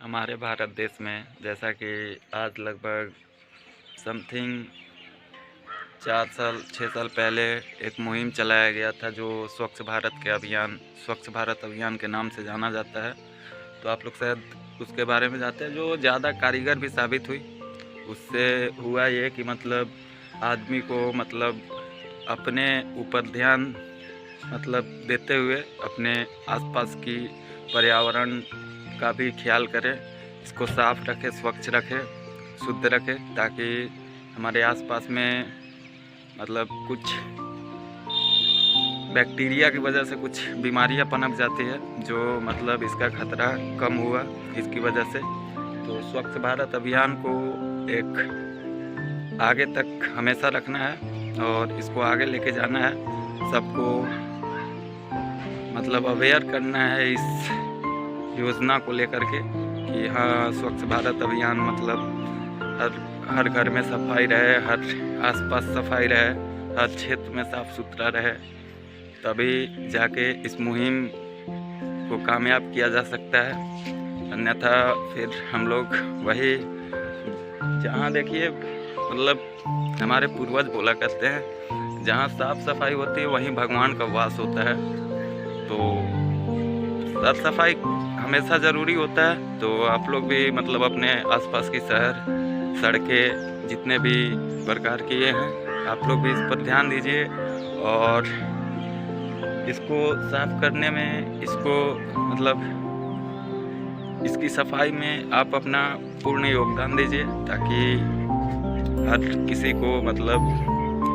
हमारे भारत देश में जैसा कि आज लगभग समथिंग 6 साल पहले एक मुहिम चलाया गया था जो स्वच्छ भारत अभियान के नाम से जाना जाता है। तो आप लोग शायद उसके बारे में जानते हैं, जो ज़्यादा कारीगर भी साबित हुई। उससे हुआ ये कि मतलब आदमी को अपने ऊपर ध्यान देते हुए अपने आसपास की पर्यावरण का भी ख्याल करें, इसको साफ रखें, स्वच्छ रखें, शुद्ध रखें, ताकि हमारे आसपास में कुछ बैक्टीरिया की वजह से कुछ बीमारियां पनप जाती है, जो इसका खतरा कम हुआ इसकी वजह से। तो स्वच्छ भारत अभियान को एक आगे तक हमेशा रखना है और इसको आगे लेके जाना है, सबको अवेयर करना है इस योजना को लेकर के कि हाँ, स्वच्छ भारत अभियान हर घर में सफाई रहे, हर आसपास सफाई रहे, हर क्षेत्र में साफ सुथरा रहे, तभी जाके इस मुहिम को कामयाब किया जा सकता है। अन्यथा फिर हम लोग वही, जहाँ देखिए हमारे पूर्वज बोला करते हैं, जहाँ साफ सफाई होती है वहीं भगवान का वास होता है। तो साफ सफाई हमेशा ज़रूरी होता है। तो आप लोग भी अपने आसपास की शहर, सड़कें जितने भी प्रकार की ये हैं, आप लोग भी इस पर ध्यान दीजिए और इसको साफ करने में, इसकी सफाई में आप अपना पूर्ण योगदान दीजिए, ताकि हर किसी को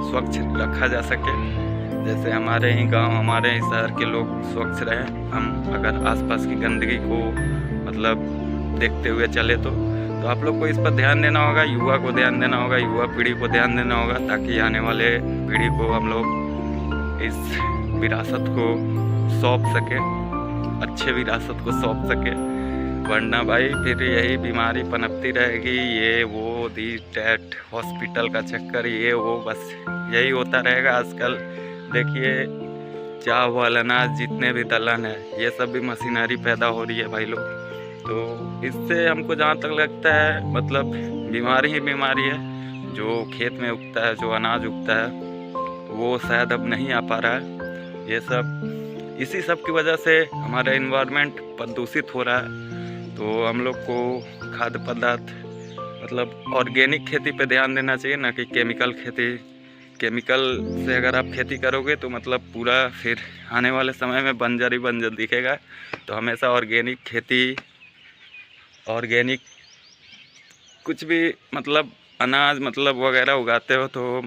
स्वच्छ रखा जा सके। जैसे हमारे ही गांव, हमारे ही शहर के लोग स्वच्छ रहें। हम अगर आसपास की गंदगी को देखते हुए चले तो आप लोग को इस पर ध्यान देना होगा, युवा को ध्यान देना होगा, युवा पीढ़ी को ध्यान देना होगा, ताकि आने वाले पीढ़ी को हम लोग इस विरासत को सौंप सके, अच्छे विरासत को सौंप सके। वरना भाई फिर यही बीमारी पनपती रहेगी, ये वो दी टैट हॉस्पिटल का चक्कर, ये वो, बस यही होता रहेगा। आजकल देखिए चावल वाला अनाज, जितने भी दलहन है, ये सब भी मशीनरी पैदा हो रही है भाई लोग। तो इससे हमको जहाँ तक लगता है बीमारी ही बीमारी है। जो खेत में उगता है, जो अनाज उगता है, वो शायद अब नहीं आ पा रहा है। ये सब इसी सब की वजह से हमारा एनवायरनमेंट प्रदूषित हो रहा है। तो हम लोग को खाद्य पदार्थ ऑर्गेनिक खेती पे ध्यान देना चाहिए, ना कि केमिकल खेती। केमिकल से अगर आप खेती करोगे तो पूरा फिर आने वाले समय में बंजर ही बंजर दिखेगा। तो हमेशा ऑर्गेनिक खेती, ऑर्गेनिक कुछ भी अनाज वगैरह उगाते हो तो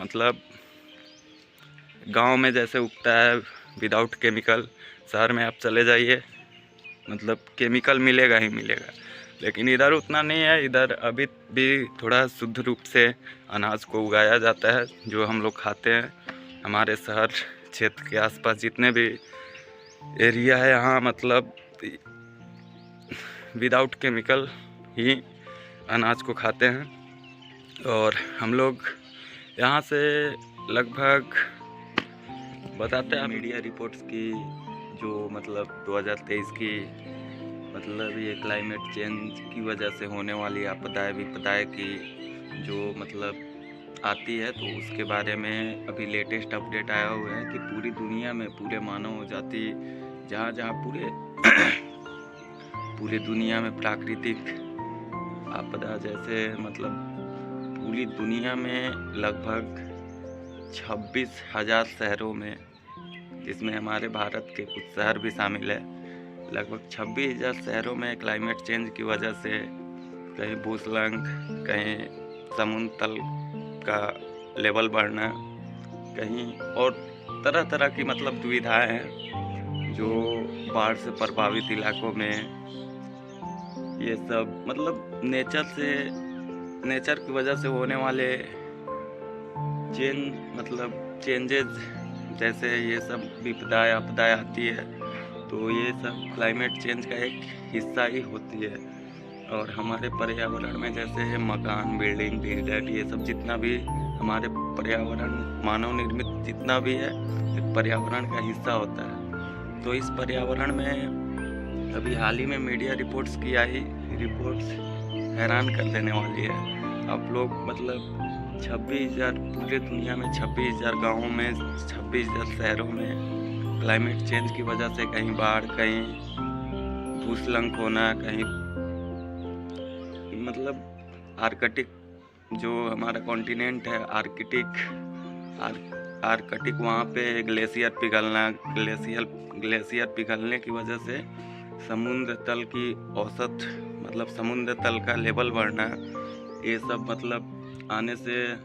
गांव में जैसे उगता है विदाउट केमिकल, शहर में आप चले जाइए केमिकल मिलेगा ही मिलेगा। लेकिन इधर उतना नहीं है, इधर अभी भी थोड़ा शुद्ध रूप से अनाज को उगाया जाता है, जो हम लोग खाते हैं। हमारे शहर क्षेत्र के आसपास जितने भी एरिया है, यहाँ विदाउट केमिकल ही अनाज को खाते हैं। और हम लोग यहाँ से लगभग बताते हैं मीडिया रिपोर्ट्स की, जो 2023 की ये क्लाइमेट चेंज की वजह से होने वाली आपदाएं विपदाएं की जो आती है, तो उसके बारे में अभी लेटेस्ट अपडेट आया हुआ है कि पूरी दुनिया में, पूरे मानव जाति जहाँ जहाँ पूरी दुनिया में प्राकृतिक आपदा, जैसे पूरी दुनिया में लगभग 26,000 शहरों में, जिसमें हमारे भारत के कुछ शहर भी शामिल है, लगभग 26,000 शहरों में क्लाइमेट चेंज की वजह से कहीं भूस्खलन, कहीं समुद्र तल का लेवल बढ़ना, कहीं और तरह तरह की दुविधाएं हैं, जो बाढ़ से प्रभावित इलाकों में ये सब नेचर की वजह से होने वाले चेंजेस, जैसे ये सब विपदाएं आपदाएं आती है, तो ये सब क्लाइमेट चेंज का एक हिस्सा ही होती है। और हमारे पर्यावरण में जैसे मकान, बिल्डिंग, बिल्डर, ये सब जितना भी हमारे पर्यावरण मानव निर्मित जितना भी है, एक पर्यावरण का हिस्सा होता है। तो इस पर्यावरण में अभी हाल ही में मीडिया रिपोर्ट्स की आई रिपोर्ट्स हैरान कर देने वाली है। आप लोग मतलब 26,000 पूरे दुनिया में 26,000 गाँवों में 26,000 शहरों में क्लाइमेट चेंज की वजह से कहीं बाढ़, कहीं भूस्खलन होना, कहीं मतलब आर्कटिक जो हमारा कॉन्टिनेंट है आर्कटिक वहाँ पे ग्लेशियर पिघलने की वजह से समुद्र तल की औसत मतलब समुद्र तल का लेवल बढ़ना, ये सब मतलब आने से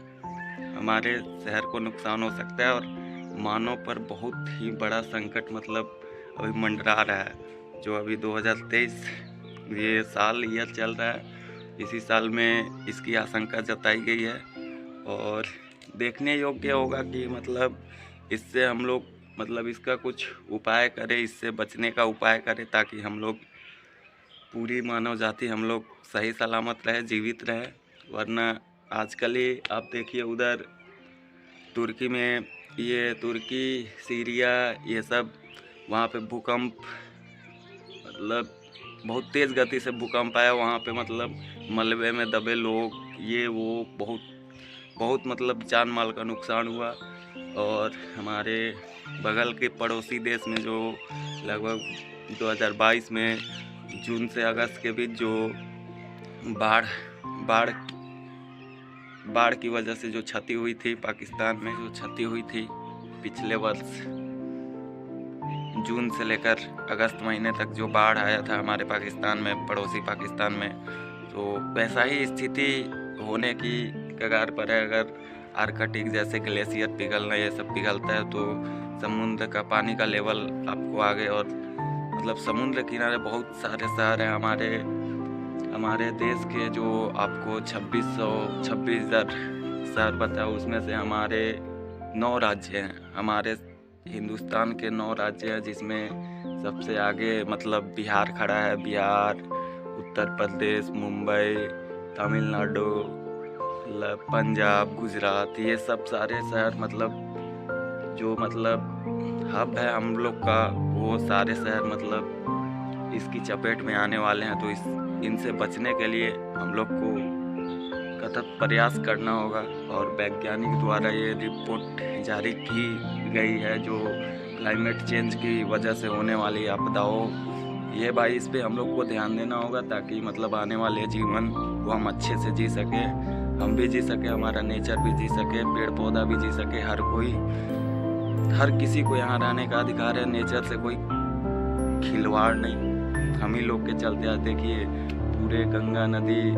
हमारे शहर को नुकसान हो सकता है और मानव पर बहुत ही बड़ा संकट मतलब अभी मंडरा रहा है। जो अभी 2023 ये साल ईयर चल रहा है, इसी साल में इसकी आशंका जताई गई है और देखने योग्य होगा कि मतलब इससे हम लोग मतलब इसका कुछ उपाय करें, इससे बचने का उपाय करें ताकि हम लोग पूरी मानव जाति हम लोग सही सलामत रहे, जीवित रहे। वरना आजकल ही आप देखिए उधर तुर्की में तुर्की, सीरिया, ये सब वहाँ पे भूकंप मतलब बहुत तेज़ गति से भूकंप आया। वहाँ पे मतलब मलबे में दबे लोग, ये वो बहुत मतलब जान माल का नुकसान हुआ। और हमारे बगल के पड़ोसी देश में जो लगभग 2022 में जून से अगस्त के बीच जो बाढ़ की वजह से जो क्षति हुई थी, पाकिस्तान में जो क्षति हुई थी पिछले वर्ष जून से लेकर अगस्त महीने तक जो बाढ़ आया था हमारे पाकिस्तान में, पड़ोसी पाकिस्तान में, तो वैसा ही स्थिति होने की कगार पर है। अगर आर्कटिक जैसे ग्लेशियर पिघलना ये सब पिघलता है तो समुद्र का पानी का लेवल आपको आगे और मतलब समुद्र किनारे बहुत सारे शहर हैं हमारे देश के जो आपको 26,000 शहर बताया, उसमें से हमारे 9 राज्य हैं। हमारे हिंदुस्तान के 9 राज्य हैं जिसमें सबसे आगे मतलब बिहार खड़ा है। बिहार, उत्तर प्रदेश, मुंबई, तमिलनाडु, पंजाब, गुजरात, ये सब सारे शहर मतलब जो मतलब हब है हम लोग का, वो सारे शहर मतलब इसकी चपेट में आने वाले हैं। तो इनसे बचने के लिए हम लोग को सतत प्रयास करना होगा और वैज्ञानिक द्वारा ये रिपोर्ट जारी की गई है जो क्लाइमेट चेंज की वजह से होने वाली आपदाओं, ये भाई इस पे हम लोग को ध्यान देना होगा ताकि मतलब आने वाले जीवन को हम अच्छे से जी सकें, हम भी जी सके, हमारा नेचर भी जी सके, पेड़ पौधा भी जी सके। हर किसी को यहाँ रहने का अधिकार है, नेचर से कोई खिलवाड़ नहीं। हम ही लोग के चलते आज देखिए पूरे गंगा नदी,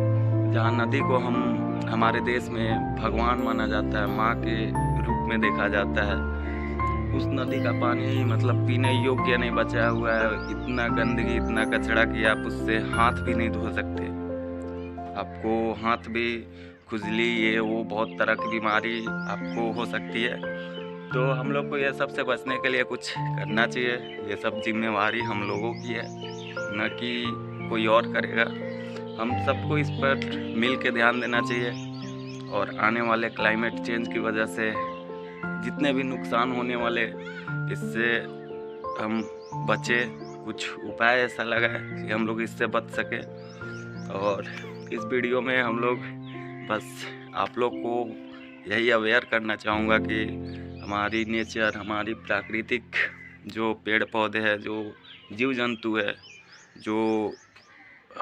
जहाँ नदी को हमारे देश में भगवान माना जाता है, माँ के रूप में देखा जाता है, उस नदी का पानी मतलब पीने योग्य नहीं बचा हुआ है। इतना गंदगी, इतना कचरा कि आप उससे हाथ भी नहीं धो सकते। आपको हाथ भी खुजली, ये वो बहुत तरह की बीमारी आपको हो सकती है। तो हम लोग को ये सब से बचने के लिए कुछ करना चाहिए। ये सब जिम्मेवारी हम लोगों की है, न कि कोई और करेगा। हम सबको इस पर मिल के ध्यान देना चाहिए और आने वाले क्लाइमेट चेंज की वजह से जितने भी नुकसान होने वाले, इससे हम बचे। कुछ उपाय ऐसा लगा है कि हम लोग इससे बच सके। और इस वीडियो में हम लोग बस आप लोग को यही अवेयर करना चाहूँगा कि हमारी नेचर, हमारी प्राकृतिक जो पेड़ पौधे हैं, जो जीव जंतु है, जो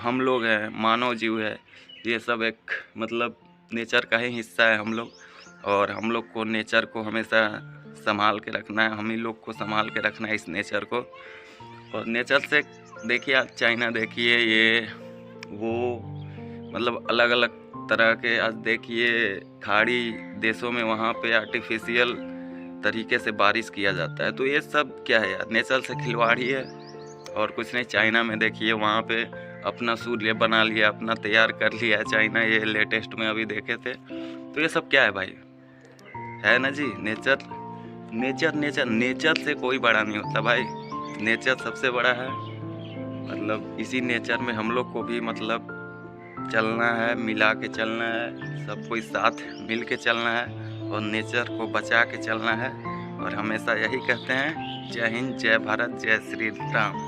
हम लोग हैं, मानव जीव है, ये सब एक मतलब नेचर का ही हिस्सा है हम लोग। और हम लोग को नेचर को हमेशा संभाल के रखना है, हम ही लोग को संभाल के रखना है इस नेचर को। और नेचर से देखिए आज चाइना देखिए, ये वो मतलब अलग अलग तरह के, आज देखिए खाड़ी देशों में वहाँ पे आर्टिफिशियल तरीके से बारिश किया जाता है। तो ये सब क्या है यार, नेचर से खिलवाड़ ही है और कुछ नहीं। चाइना में देखिए वहाँ पे अपना सूर्य बना लिया, अपना तैयार कर लिया चाइना, ये लेटेस्ट में अभी देखे थे। तो ये सब क्या है भाई, है ना जी। नेचर से कोई बड़ा नहीं होता भाई, नेचर सबसे बड़ा है। मतलब इसी नेचर में हम लोग को भी मतलब चलना है, मिला के चलना है, सबको इस साथ मिल के चलना है और नेचर को बचा के चलना है। और हमेशा यही कहते हैं, जय हिंद, जय भारत, जय श्री राम।